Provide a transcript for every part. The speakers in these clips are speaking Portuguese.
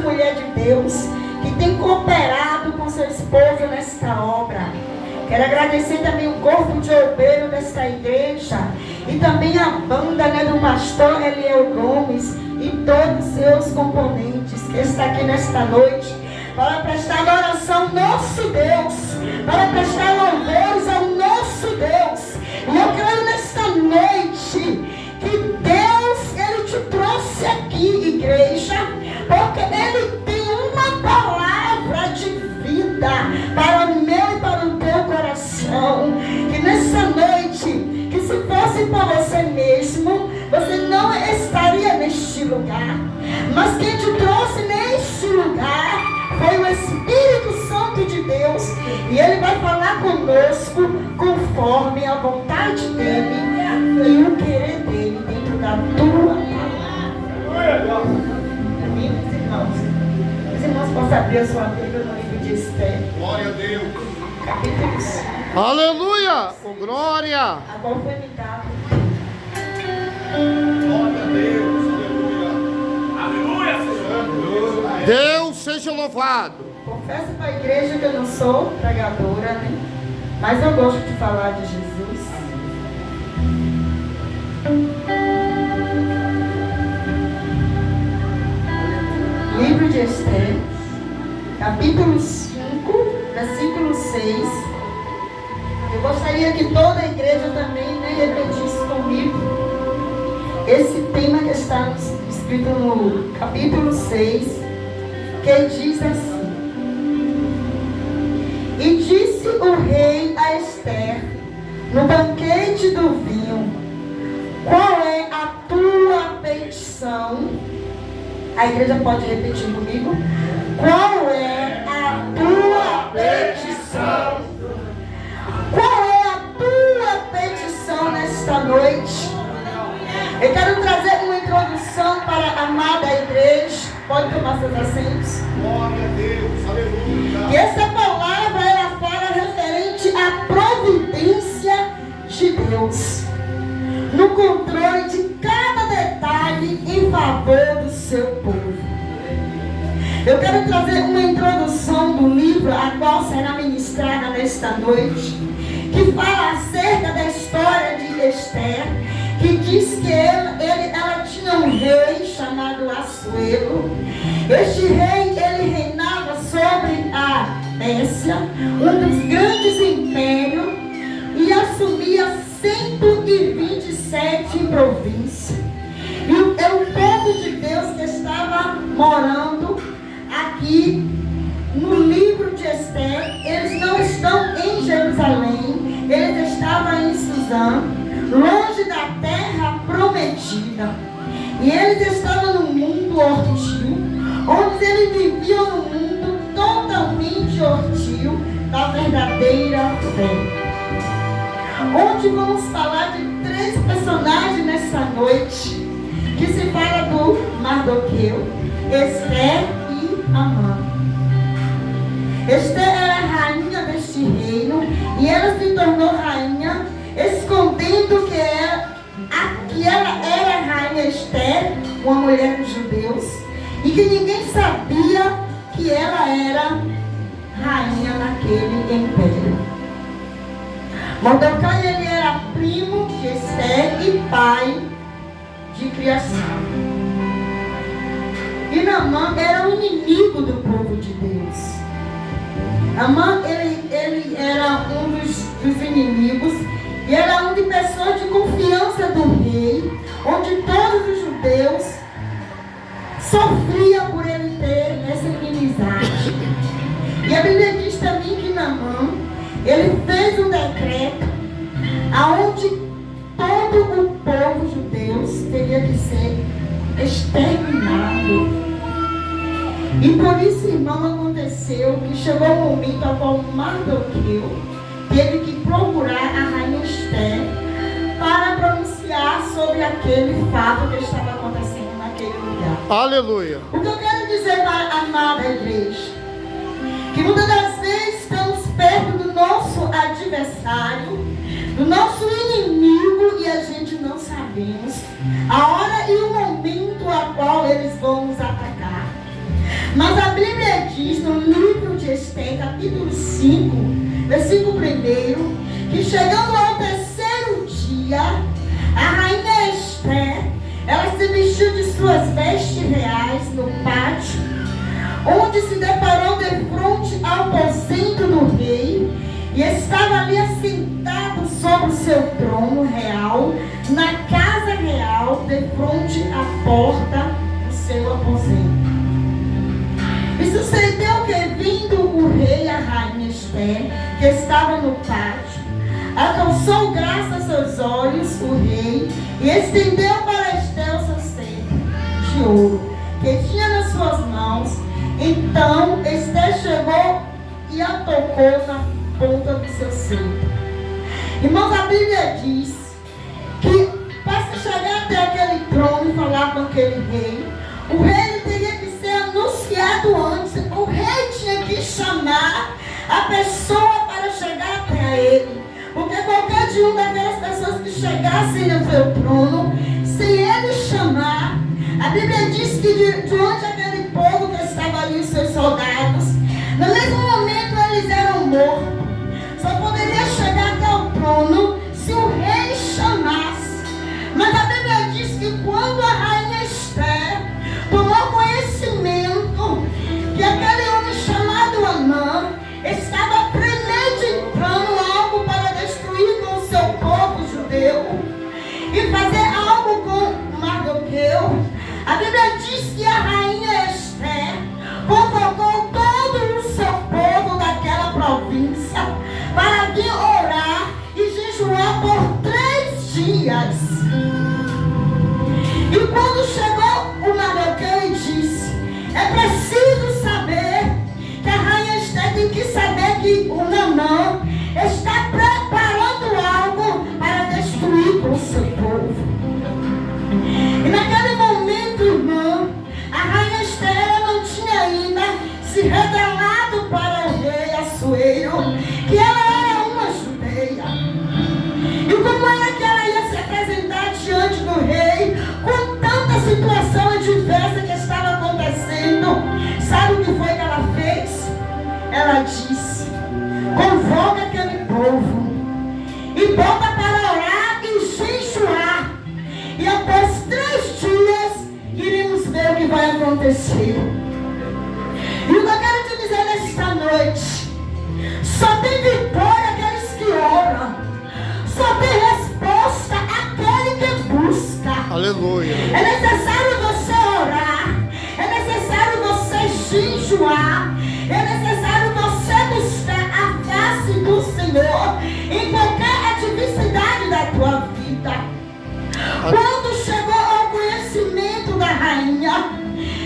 mulher de Deus que tem cooperado com seu esposo nesta obra. Quero agradecer também o corpo de obreiro desta igreja e também a banda, né, do pastor Eliel Gomes e todos os seus componentes que está aqui nesta noite para prestar adoração ao nosso Deus, para prestar louvores ao nosso Deus. E eu creio nesta noite que Deus, Ele te trouxe aqui, igreja, porque Ele tem uma palavra de vida para o meu e para o teu coração. Que nessa noite, que se fosse por você mesmo, você não estaria neste lugar. Mas quem te trouxe neste lugar foi o Espírito Santo de Deus. E Ele vai falar conosco conforme a vontade dEle e o querer dEle dentro da tua palavra. Amém, meus irmãos? Os irmãos possam abrir a sua Bíblia no livro de Esther. Glória a Deus. Capítulo 5. Aleluia! Oh, glória! Agora foi me dado. Glória a Deus. Aleluia. Aleluia. Deus seja louvado. Confesso para a igreja que eu não sou pregadora, né? Mas eu gosto de falar de Jesus. Livro de Esther, capítulo 5, versículo 6. Eu gostaria que toda a igreja também, né, repetisse comigo esse tema que está escrito no capítulo 6, que diz assim: E disse o rei a Esther, no banquete do vinho, qual é a tua petição? A igreja pode repetir comigo? Qual é a tua petição? Qual é a tua petição nesta noite? Eu quero trazer uma introdução para a amada igreja. Pode tomar seus assentos. Glória a Deus. Aleluia. E essa palavra, ela fala referente à providência de Deus no controle de cada detalhe em favor do seu povo. Eu quero trazer uma introdução do livro, a qual será ministrada nesta noite, que fala acerca da história de Esther, que diz que ela tinha um rei chamado Assuero. Este rei, ele reinava sobre a Pérsia, um dos grandes impérios, e assumia 127 províncias. E o povo de Deus que estava morando aqui no livro de Esther, eles não estão em Jerusalém, eles estavam em Suzã, longe da terra prometida. E eles estavam no mundo hostil, onde eles viviam no mundo totalmente hostil da verdadeira fé. Onde vamos falar de 3 personagens nessa noite, que se fala do Mardoqueu, Esther e Amã. Esther era a rainha deste reino, e ela se tornou rainha, escondendo que ela era a rainha Esther, uma mulher dos judeus, e que ninguém sabia que ela era rainha naquele império. Mardoqueu, ele era primo de Esther e pai de criação. E Naamã era o inimigo do povo de Deus. Naamã, ele era um dos inimigos, e era um de pessoas de confiança do rei, onde todos os judeus sofriam por ele ter essa inimizade. E a Bíblia diz também que Naamã, ele fez um decreto aonde todo o povo judeu teria que ser exterminado. E por isso, irmão, aconteceu que chegou o momento ao qual Mardoqueu teve que procurar a rainha Esther para pronunciar sobre aquele fato que estava acontecendo naquele lugar. Aleluia. O que eu quero dizer para a amada igreja, que muitas das vezes estamos perto do nosso adversário, do nosso inimigo, e a gente não sabemos a hora e o momento a qual eles vão nos atacar. Mas a Bíblia diz no livro de Esther, capítulo 5, versículo 1, que chegando ao terceiro dia, a rainha Esther, ela se vestiu de suas vestes reais no pátio, onde se deparou de frente ao aposento do rei, e estava ali assentado sobre o seu trono real, na casa real, de frente à porta do seu aposento. E sucedeu que, vindo o rei e a rainha Esther, que estava no pátio, alcançou graça a seus olhos o rei, e estendeu para Esther o seu cetro de ouro, que tinha nas suas mãos. Então Esther chegou e a tocou na ponta do seu cetro. Irmãos, a Bíblia diz que para se chegar até aquele trono e falar com aquele rei, o rei teria que ser anunciado antes. O rei tinha que chamar a pessoa para chegar até ele, porque qualquer de uma daquelas pessoas que chegassem no seu trono, sem ele chamar, a Bíblia diz que diante daquele povo que estava ali, os seus soldados, no mesmo momento eles eram mortos. Só poderia chegar até o trono se o rei chamasse. Mas a Bíblia diz que quando a rainha Esther tomou conhecimento que aquele homem chamado Amã estava premeditando algo para destruir com o seu povo judeu e fazer algo com Mardoqueu, a Bíblia diz que a rainha Esther convocou todo o seu povo daquela província para vir orar e jejuar por 3 dias. E quando chegou o Mardoqueu e disse: é preciso saber que a rainha Esther tem que saber que o Naamã está preparando algo para destruir com o seu povo. E naquele momento, irmão, a rainha Esther não tinha ainda se revelado para o rei Assuero que ela era uma judeia. E como era que ela ia se apresentar diante do rei com tanta situação adversa que estava acontecendo? Sabe o que foi que ela fez? Ela disse: convoca aquele povo e bota para orar e jejuar, e após 3 dias iremos ver o que vai acontecer. E o que eu quero te dizer nesta noite: só tem vitória aqueles que oram, só tem resposta aquele que busca. Aleluia. É necessário você orar, é necessário você jejuar, é necessário você buscar a face do Senhor em qualquer adversidade da tua vida. Quando chegou ao conhecimento da rainha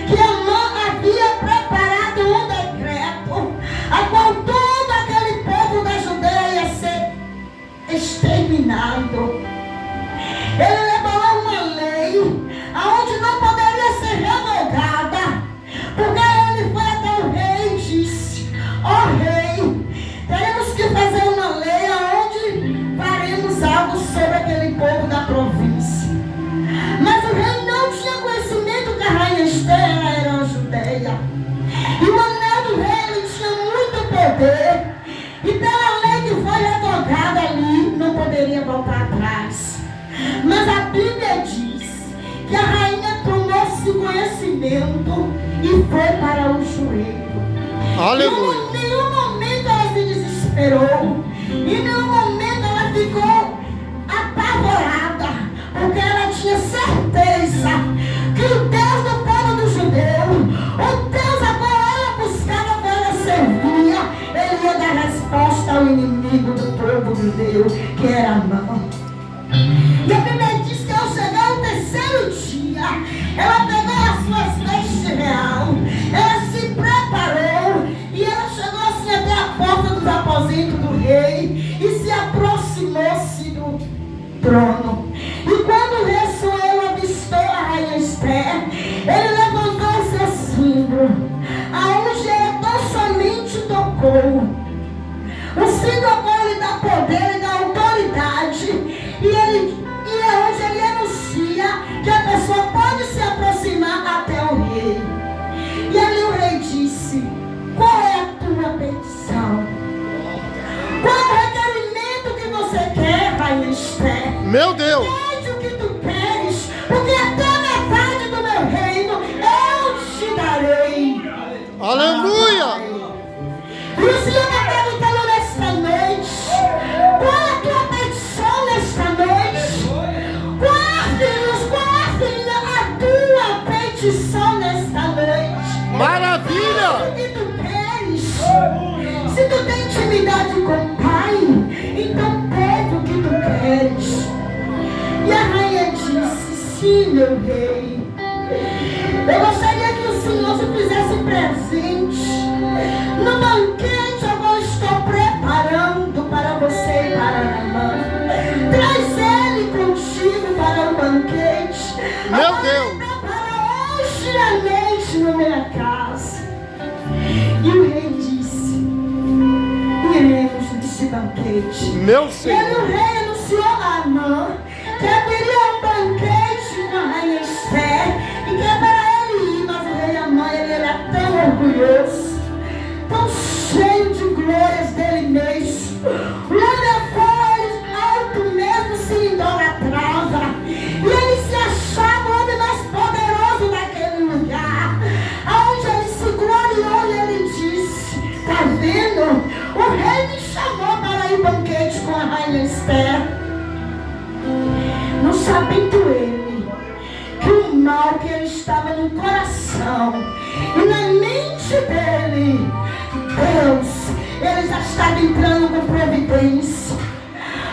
que Amã havia preparado um decreto a qual todo aquele povo da Judeia ia ser exterminado, ele elaborou uma lei aonde não poderia ser revogada, porque ele foi até o rei e disse: ó rei, teremos que fazer uma lei aonde faremos algo sobre aquele povo da província. Mas o rei não tinha conhecimento que a rainha Esther era uma judeia, e o anel do rei ele tinha muito poder, e pela lei que foi revogada ali não poderia voltar atrás. Mas a Bíblia diz que a rainha tomou-se conhecimento e foi para o joelho. Aleluia. Em nenhum momento ela se desesperou, em nenhum momento ela ficou apavorada, porque ela tinha certeza que o Deus do povo do judeu, o Deus a qual ela buscava, a qual ela servia, ele ia dar resposta ao inimigo do povo de Deus, que era Amã. E a Bíblia diz que ao chegar o terceiro dia, ela pegou as suas vestes real, ela se preparou e ela chegou assim até a porta dos aposentos do rei e se aproximou-se do trono. E quando o rei Assuero avistou a rainha Esther, ele levantou o seu símbolo, aonde ela tão somente tocou. O símbolo agora lhe dá poder, lhe dá autoridade, e é onde ele anuncia que a pessoa pode se aproximar até o rei. E ali o rei Meu Deus. Pede o que tu queres, porque até metade do meu reino eu te darei. Aleluia. E o Senhor está perguntando nesta noite: qual é a tua petição nesta noite? Guarde a tua petição nesta noite. Maravilha. O que tu queres? Se tu tem intimidade com o Pai, então pede o que tu queres. E a rainha disse: sim, meu rei. Eu gostaria que o Senhor se fizesse presente no banquete eu estou preparando para você e para Naamã. Traz ele contigo para o banquete. Meu Deus. Para hoje à noite na minha casa. E o rei disse: iremos neste banquete. Meu E o Senhor. rei anunciou a Naamã que haveria um banquete com a rainha Esther e que é para ele ir, mas o rei Naamã, ele era tão orgulhoso, tão cheio de glórias dele mesmo. O homem alto mesmo se idolatrava. E ele se achava o homem mais poderoso daquele lugar. Aonde ele se gloriou e ele disse: tá vendo? O rei me chamou para ir banquete com a rainha Esther. Não sabendo ele que o mal que ele estava no coração e na mente dele, Deus, ele já estava entrando com providência.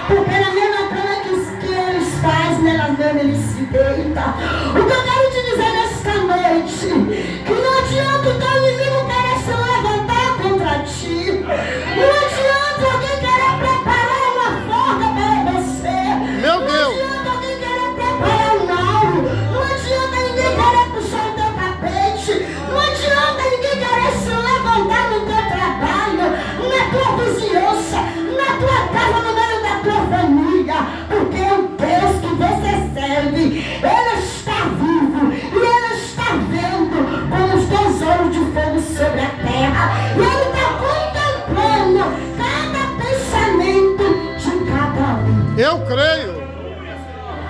Porque na mesma cama que eles fazem, na mesma ele se deita. O que eu quero te dizer nesta noite, que não adianta o teu inimigo querer se levantar contra ti. Não adianta alguém querer preparar uma forca para você. Meu Deus. Não adianta alguém querer preparar um alvo. Não adianta ninguém querer puxar o teu tapete. Não adianta ninguém querer se levantar no teu trabalho, na tua vizinhança, na tua casa, no meio da tua família. Porque o Deus que você serve, ele está vivo e ele está vendo com os teus olhos de fogo sobre a terra. E ele está contemplando cada pensamento de cada um. Eu creio.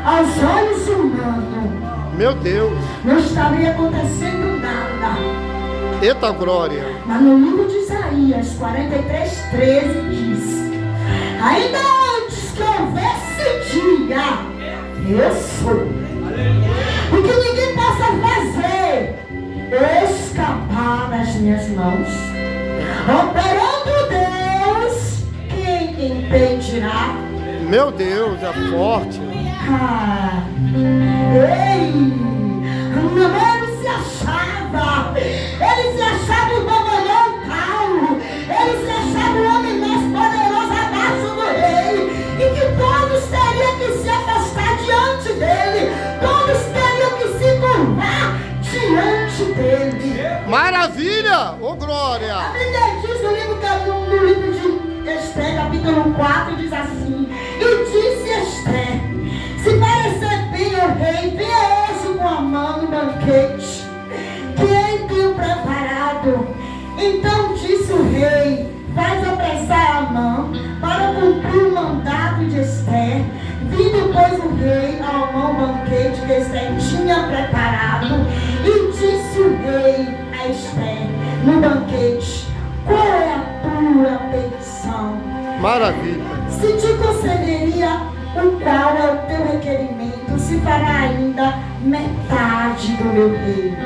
Aos olhos humanos Meu Deus. não estaria acontecendo nada. Eita glória. Mas no livro de Isaías 43:13 diz: ainda antes que houvesse dia, eu sou. E que ninguém possa fazer escapar das minhas mãos. Operando Deus, quem impedirá? Meu Deus, é forte. Ele se achava o babalhão Paulo, ele se achava o homem mais poderoso abaixo do rei, e que todos teriam que se afastar diante dele, todos teriam que se curvar diante dele. Maravilha, ô A glória. Bíblia diz no livro de Esther, capítulo 4, diz assim: e disse Esther, se parecer bem ao rei, venha hoje com a mão no banquete que ele tem preparado. Então disse o rei: faz apressar a mão para cumprir o mandato de Esther. Vindo, pois, o rei ao mão banquete que Esther tinha preparado, e disse o rei a Esther no banquete: qual é a tua petição? Maravilha. Se te concederia o qual é o teu requerimento, se fará ainda metade do meu reino.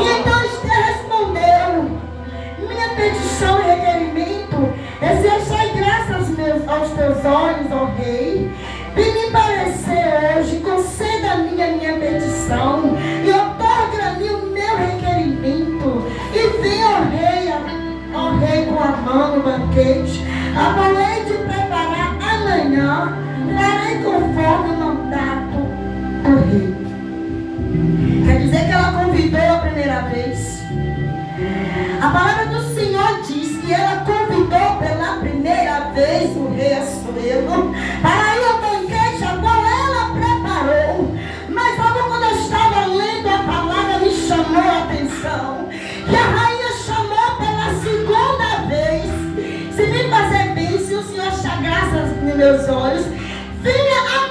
E então Esther respondeu: minha petição e requerimento é se achar graça aos teus olhos, ó rei. Vem me parecer hoje, conceda-me a minha petição e otorga-me o meu requerimento. E vem, ó rei, com a mão no banquete. Acabei de preparar amanhã, farei conforme o mandato do rei. Quer dizer que ela convidou a primeira vez. A palavra do Senhor diz que ela convidou pela primeira vez o rei Assuero para ir ao banquete a qual ela preparou. Mas logo quando eu estava lendo a palavra, me chamou a atenção que a rainha chamou pela segunda vez. Se me fazer bem, se o Senhor achar graças nos meus olhos, venha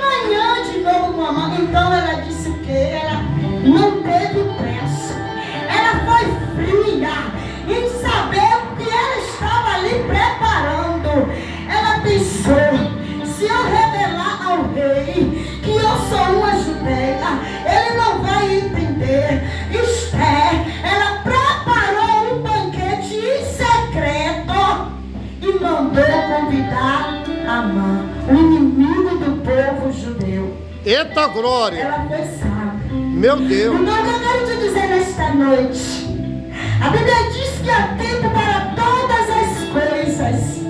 Eita glória. Ela foi salva. Meu Deus. Então, o que eu quero te dizer nesta noite, a Bíblia diz que há tempo para todas as coisas.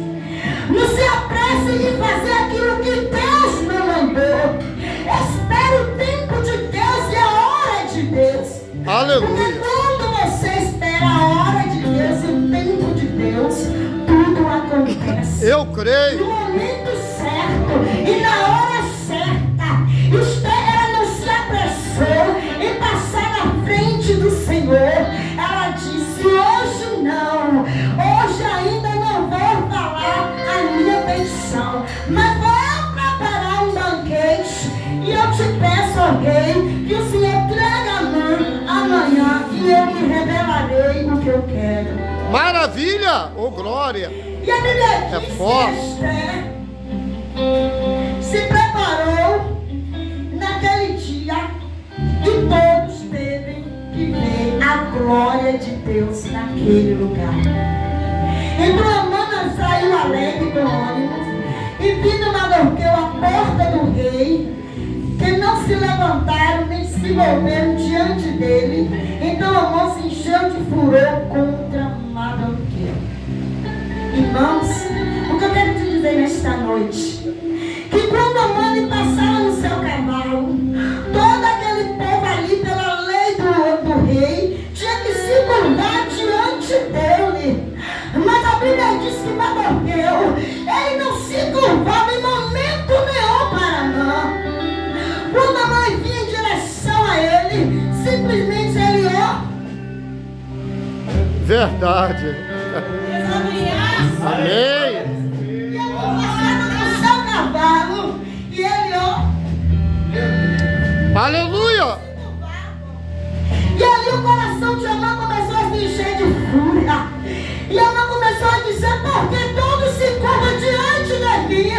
Não se apresse de fazer aquilo que Deus não mandou. Espere o tempo de Deus e a hora de Deus. Aleluia. Porque quando você espera a hora de Deus e o tempo de Deus, tudo acontece. Eu creio. No momento certo e na hora certa. Ela não se apressou em passar na frente do Senhor. Ela disse: hoje não. Hoje ainda não vou falar a minha petição, mas vou eu preparar um banquete. E eu te peço, alguém, que o Senhor traga a mim amanhã e eu me revelarei o que eu quero. Maravilha. Ô glória. E a Bíblia diz que forte. Esther se preparou naquele dia e todos teve que ver a glória de Deus naquele lugar. Então a mana saiu alegre do ônibus e vindo Mardoqueu à porta do rei, que não se levantaram nem se moveram diante dele. Então a moça encheu de furor contra Mardoqueu. Irmãos, o que eu quero te dizer nesta noite, que quando a mãe passava no seu cavalo, todo aquele povo ali, pela lei do rei, tinha que se curvar diante dele. Mas a Bíblia diz que Mardoqueu, ele não se curvava em momento nenhum para Amã. Quando a mãe vinha em direção a ele, simplesmente ele, Verdade. Amém. e ele passava no seu cavalo, e ele, Aleluia. e ali o coração de Amã começou a se encher de fúria. E Amã começou a dizer: porque todos se curvam diante de mim,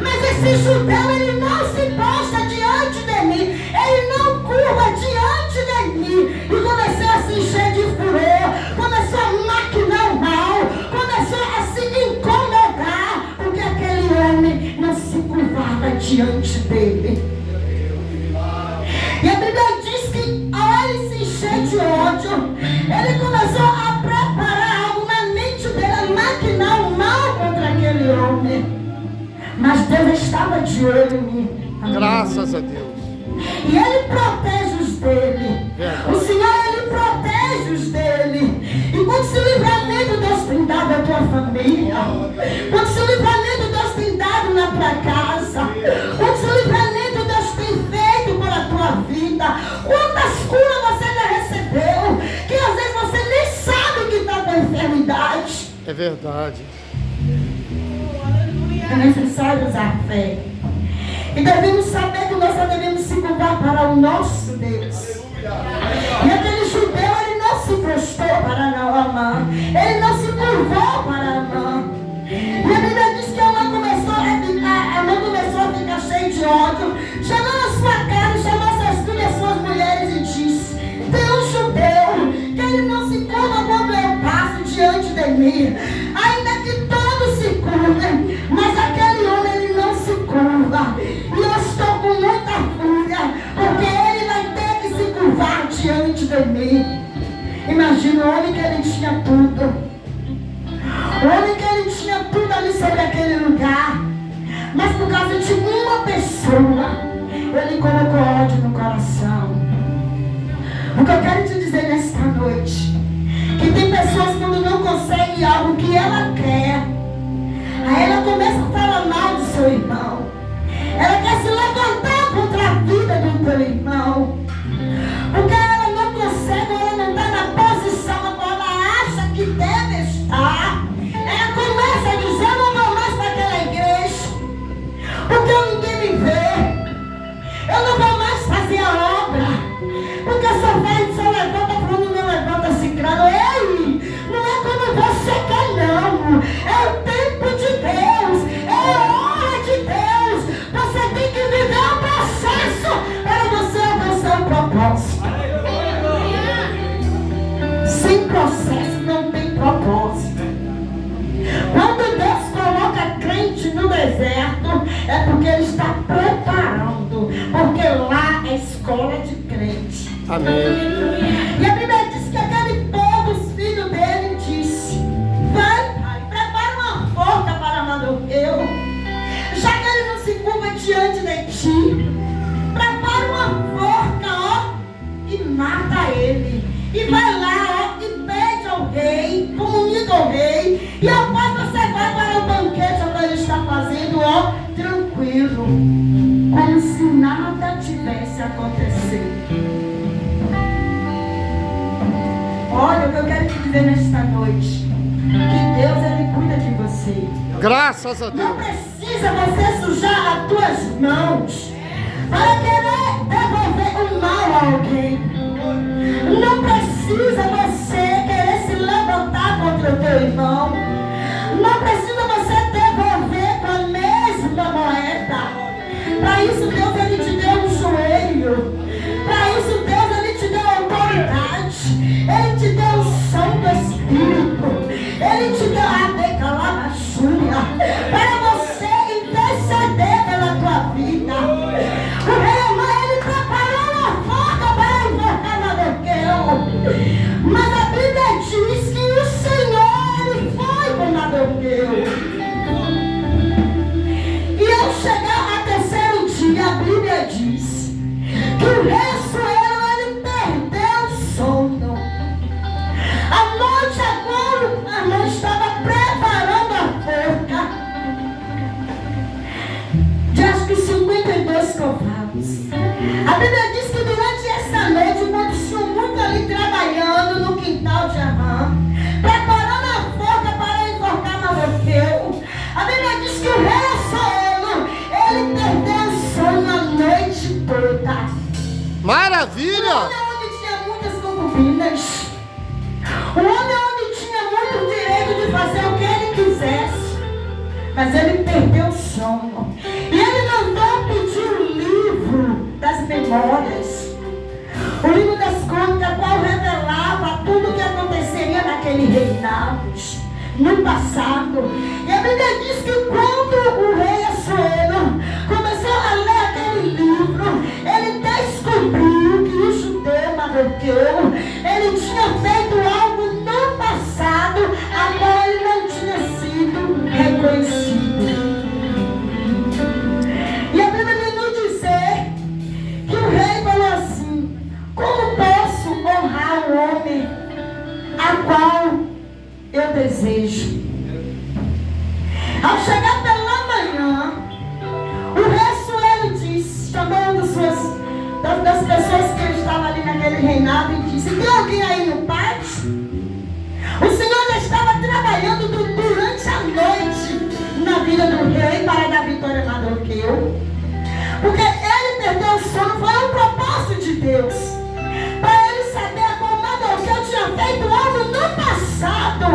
mas esse judeu, ele não se prostra diante de mim, ele não curva diante de mim. E começou a se encher de furor, começou a maquinar o mal, começou a se incomodar, porque aquele homem não se curvava diante dele. E a Bíblia diz que ao ele se encher de ódio, ele começou a preparar algo na mente dele, a maquinar o mal contra aquele homem. Mas Deus estava de olho em mim. Amém. Graças a Deus. E ele protege os dele. O Senhor, ele protege os dele. E quanto livramento Deus tem dado à tua família, quanto livramento Deus tem dado na tua casa, quanto livramento Deus tem feito pela tua vida, quantas curas você já recebeu, que às vezes você nem sabe que está com enfermidade. É verdade. É necessário usar fé. E devemos saber que nós só devemos se curvar para o nosso Deus. E aquele judeu, ele não se prostrou para Amã. Ele não se curvou para Amã. E a Bíblia diz que Amã começou a ficar cheio de ódio. Chegou na sua casa, chamou suas filhas, suas mulheres e disse: tem um judeu que ele não se curva quando eu passo diante de mim. Ainda que todos se curvem, mas aquele homem, ele não se curva. E eu estou com muita fúria, porque ele vai ter que se curvar diante de mim. Imagina o homem que ele tinha tudo. O homem que ele tinha tudo ali sobre aquele lugar. Mas por causa de uma pessoa, ele colocou ódio no coração. O que eu quero te dizer nesta noite, que tem pessoas quando não conseguem algo que ela quer, aí ela começa a falar mal do seu irmão. Ela quer se levantar contra a vida do teu irmão, porque ela não consegue, ela não está na posição a qual ela acha que deve estar. Ela começa a dizer: eu não vou mais para aquela igreja, porque ninguém me vê. Eu não vou mais fazer a obra, porque só vai, só levanta fulano, não levanta ciclano. Ei, não é como você quer, não. É o tempo de Deus, é a hora de Deus. Você tem que viver o processo para você alcançar o propósito. Sem processo não tem propósito. Quando Deus coloca crente no deserto, é porque Ele está preparando. Porque escola de crente. Amém. E a Bíblia diz que aquele povo, os filhos dele, disse: vai, pai, prepara uma forca para Mardoqueu, já que ele não se curva diante de ti. Prepara uma forca, ó, e mata ele. E vai lá, ó, e pede ao rei, comunica ao rei. E após você vai para o banquete onde ele está fazendo, ó, tranquilo, como se nada tivesse acontecido. Olha o que eu quero te dizer nesta noite: que Deus, ele cuida de você. Graças a Deus. Não precisa você sujar as tuas mãos para querer devolver o mal a alguém. Não precisa você querer se levantar contra o teu irmão. Não precisa você devolver com a mesma moeda. Para isso Deus, ele te deu um joelho. Para isso Deus, ele te deu autoridade. Ele te deu o som do Espírito. Ele te deu a declamaçúria para você interceder pela tua vida. O rei Amã, ele preparou uma forca para invocar Mardoqueu. Mas a Bíblia diz que o Senhor, ele foi com Mardoqueu. E ao chegar a terceiro dia, a Bíblia diz que o rei Assuero, ele perdeu o sono. À noite agora, a mãe estava preparando a forca de acho que 52 cavalos. A Bíblia diz que durante essa noite, quando tinham muito ali trabalhando no quintal de Amã, preparando a forca para enforcar Mardoqueu, a Bíblia diz que o rei Assuero, ele perdeu o sono a noite toda. Maravilha! Um homem onde tinha muitas concubinas, um homem onde tinha muito direito de fazer o que ele quisesse, mas ele perdeu o sono. E ele mandou pedir o livro das memórias, o livro das crônicas, qual revelava tudo o que aconteceria naquele reinado, no passado. E a Bíblia diz que quando o rei Assuero começou a ler aquele livro, ele descobriu que o judeu Mardoqueu, ele tinha feito algo no passado, a qual ele não tinha sido reconhecido. E a Bíblia vai nos dizer que o rei falou assim: como posso honrar o homem a qual eu desejo? Ao chegar pela manhã, o rei Assuero disse, chamando das pessoas que estavam ali naquele reinado, e disse: tem alguém aí no pátio? O Senhor já estava trabalhando durante a noite na vida do rei para dar vitória a Mardoqueu, porque ele perdeu o sono. Foi um propósito de Deus para ele saber como Mardoqueu tinha feito algo no passado,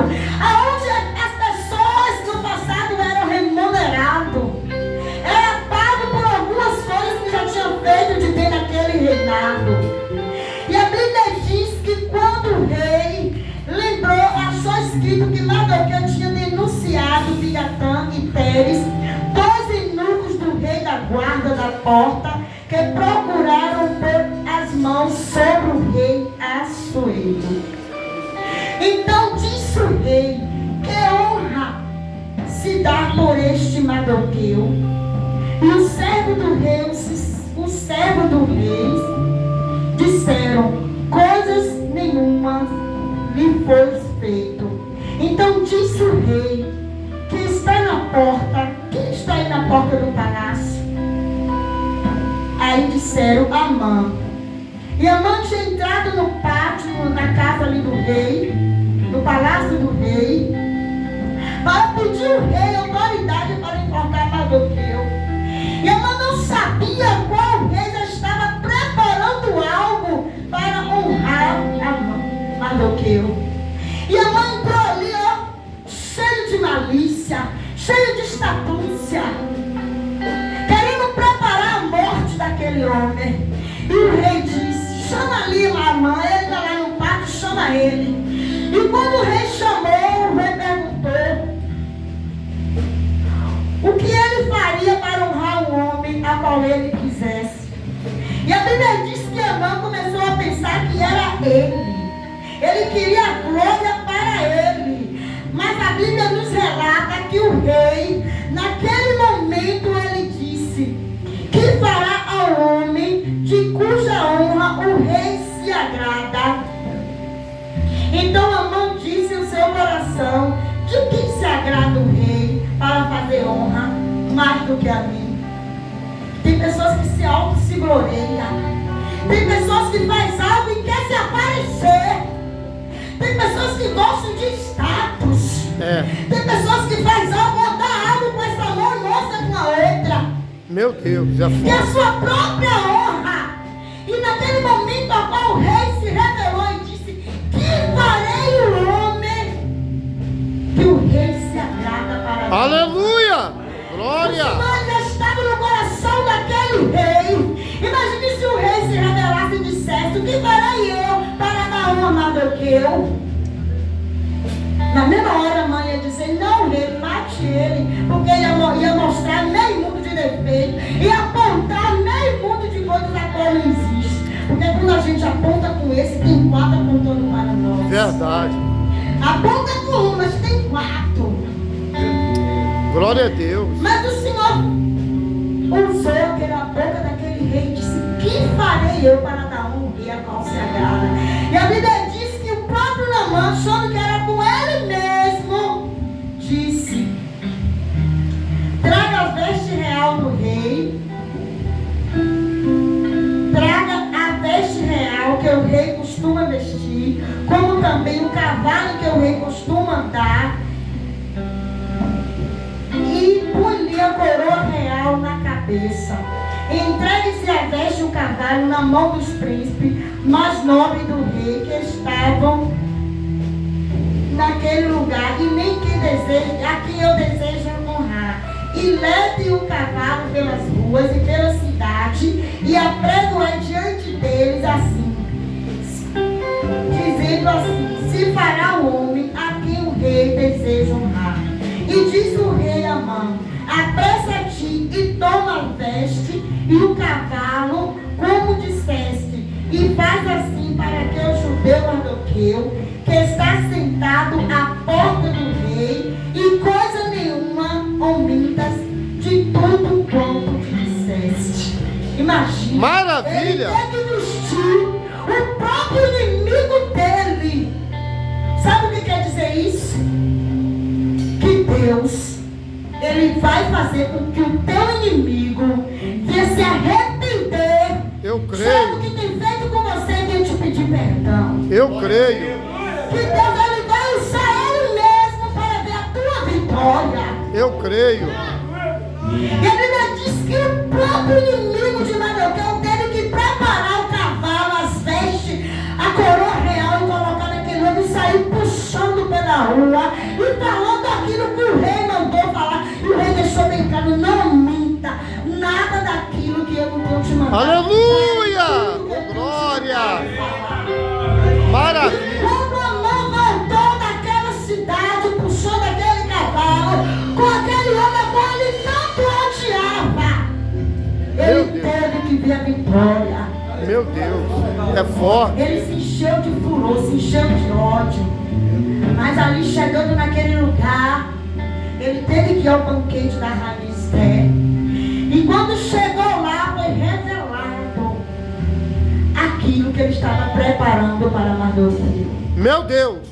aonde as pessoas no passado eram remuneradas, era pago por algumas coisas que já tinham feito de bem naquele reinado. E a Bíblia diz que quando o rei lembrou, achou escrito que Mardoqueu tinha denunciado Bigatã e Teres, dois eunucos do rei da guarda da porta, que procuraram pôr as mãos sobre o rei Assuero. Então disse o rei: que honra se dá por este Mardoqueu? E o servo do rei disseram: coisas nenhuma lhe foi feito. Então disse o rei: quem está na porta? Quem está aí na porta do palácio? Aí disseram: Amã. E Amã tinha entrado no pátio, na casa ali do rei, no palácio do rei, para pedir ao rei autoridade para enforcar Mardoqueu. E Amã não sabia qual rei já estava preparando algo para honrar Mardoqueu. E Amã entrou ali, ó, cheio de malícia, cheio de estatúcia, querendo preparar a morte daquele homem. E o rei disse: chama ali Amã. Ele está lá no pátio, chama ele. E quando o rei chamou, o rei perguntou o que ele faria para honrar o homem a qual ele quisesse. E a Bíblia diz que que a mim. Tem pessoas que se gloriam. Tem pessoas que faz algo e quer se aparecer. Tem pessoas que gostam de status. Tem pessoas que faz algo ou dá algo com essa mão e mostra com a outra. Meu Deus, já foi. Que a sua própria honra. E naquele momento a qual o rei se revelou e disse: que farei o homem que o rei se agrada para mim. Aleluia! Glória! O Senhor já estava no coração daquele rei. Imagine se o rei se revelasse e dissesse: o que farei eu para dar honra a Mardoqueu? Na mesma hora a mãe ia dizer: não, rei, mate ele, porque ele ia mostrar meio mundo de defeito, ia apontar meio mundo de coisas a qual não existe. Porque quando a gente aponta com esse, tem 4 apontando para nós. Verdade. Aponta com um, mas tem 4. Glória a Deus. Mas o Senhor usou a boca daquele rei e disse: que farei eu para dar honra ao rei a qual se agrada? E a Bíblia diz que o próprio Naamã, achando que era com ele mesmo, disse: traga a veste real do rei, traga a veste real que o rei costuma vestir, como também o cavalo que o rei costuma andar, e põe-lhe a coroa real na cabeça. Entregue-se a veste e o cavalo na mão dos príncipes mais nobres do rei que estavam naquele lugar, e nem que deseje, a quem eu desejo honrar. E leve o cavalo pelas ruas e pela cidade, e aprego-a diante deles assim, dizendo assim: se fará o homem a quem o rei deseja honrar. E disse o rei a Amã: apressa-te e toma a veste e o cavalo, como disseste, e faz assim para que o judeu Mardoqueu, que está sentado à porta do rei, e coisa nenhuma omitas de tudo quanto te disseste. Imagina. Maravilha. Ele teve que vestir o próprio inimigo dele. Sabe o que quer dizer isso? Que Deus, Ele vai fazer com que o teu inimigo venha se arrepender. Eu creio. Sabe o que tem feito com você e venha te pedir perdão? Eu creio. Que Deus, Ele vai usar Ele mesmo para ver a tua vitória. Eu creio. E a Bíblia diz que o próprio inimigo de Mardoqueu teve que preparar o cavalo, as vestes, a coroa real e colocar naquele homem e sair puxando pela rua e falando aquilo que o rei mandou falar. E o rei deixou bem claro: não minta nada daquilo que eu não vou te mandar. Aleluia! Glória! Maravilha! Quando Amã voltou daquela cidade, puxou daquele cavalo, com aquele homem a qual ele tanto odiava, ele teve que ver a vitória. Meu Deus, é forte. Ele se encheu de furor, se encheu de ódio. Mas ali, chegando naquele lugar, ele teve que ir ao banquete da rainha Esther. E quando chegou lá, foi revelado aquilo que ele estava preparando para Mardoqueu. Meu Deus.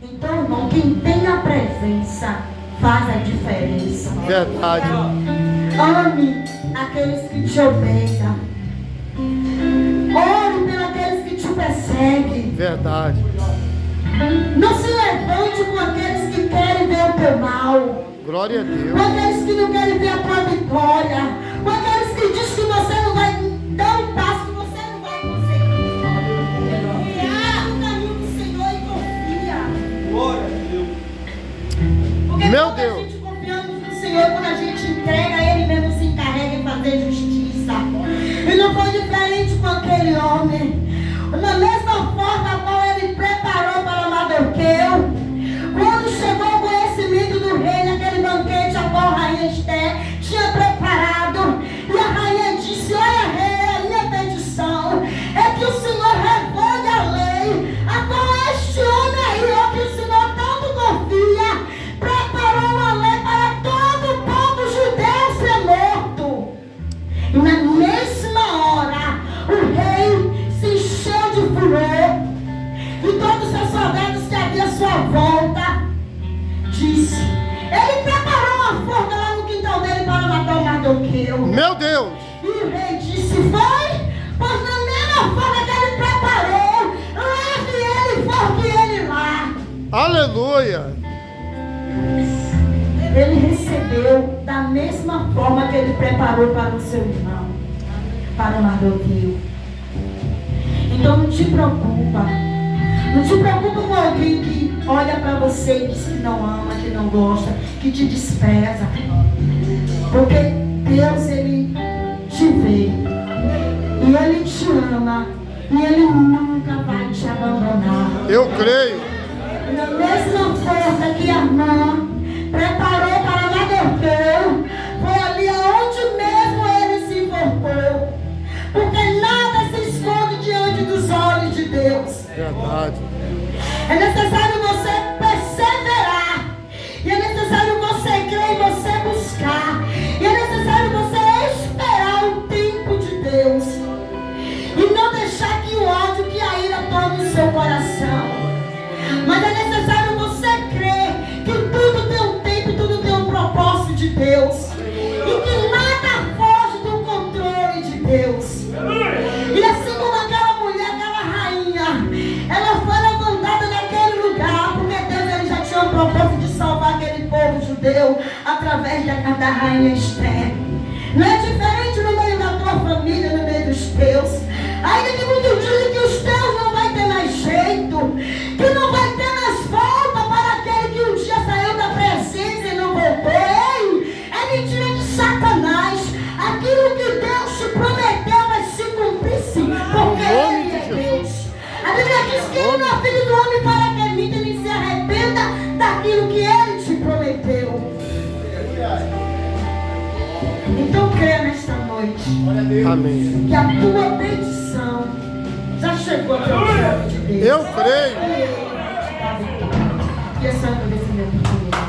Então, irmão, quem tem a presença faz a diferença. Verdade. Ame aqueles que te odeiam. Ore pelos aqueles que te perseguem. Verdade. Não se levante com aqueles que querem ver o teu mal. Glória a Deus. Com aqueles que não querem ver a tua vitória. Com aqueles que dizem que você não vai dar um passo, que você não vai conseguir. Confia no caminho do Senhor e confia. Glória a Deus. Porque Meu quando Deus. a gente confiando no Senhor, quando a gente entrega, Ele mesmo se encarrega em fazer justiça. E não foi diferente com aquele homem. Da mesma forma a qual ele preparou para Mardoqueu, quando chegou o conhecimento do rei naquele banquete a qual a rainha Esther tinha preparado, e a rainha disse: olha, rei, a minha petição é que o Senhor revogue a lei a qual este homem aí, ó, que o Senhor tanto confia, preparou uma lei para todo o povo judeu ser morto. Meu Deus. E o rei disse, foi? Pois na mesma forma que ele preparou, leve ele e forque ele lá. Aleluia. Ele recebeu da mesma forma que ele preparou para o seu irmão, para o Mardoqueu. Então não te preocupa. Não te preocupa com alguém que olha para você e diz que não ama, que não gosta, que te despreza. Porque Deus, Ele te vê. E Ele te ama. E Ele nunca vai te abandonar. Eu creio. Na mesma forma que a irmã preparou para Mardoqueu, foi ali aonde mesmo ele se enforcou. Porque nada se esconde diante dos olhos de Deus. Verdade. É necessário você perseverar. E é necessário você crer e você buscar. E é necessário você esperar o tempo de Deus. E não deixar que o ódio, que a ira tome o seu coração. Mas é necessário você crer que tudo tem um tempo e tudo tem um propósito de Deus. E que nada foge do controle de Deus. E assim como aquela mulher, aquela rainha, ela foi levantada naquele lugar, porque Deus ele já tinha um propósito de salvar aquele povo judeu através da rainha Esther. Não é diferente no meio da tua família, no meio dos teus. Ainda que muitos dizem que os teus não vai ter mais jeito, que não vai ter mais volta para aquele que um dia saiu da presença e não voltou. Ei, é mentira de Satanás. Aquilo que Deus te prometeu vai se cumprir sim, porque Ele é Deus. A Bíblia diz que Ele não é filho do homem para que minta nem se arrependa daquilo que Ele te prometeu. Então creia nesta noite. Amém. Que a tua petição já chegou até o trono de Deus. Eu creio. E essa é a meu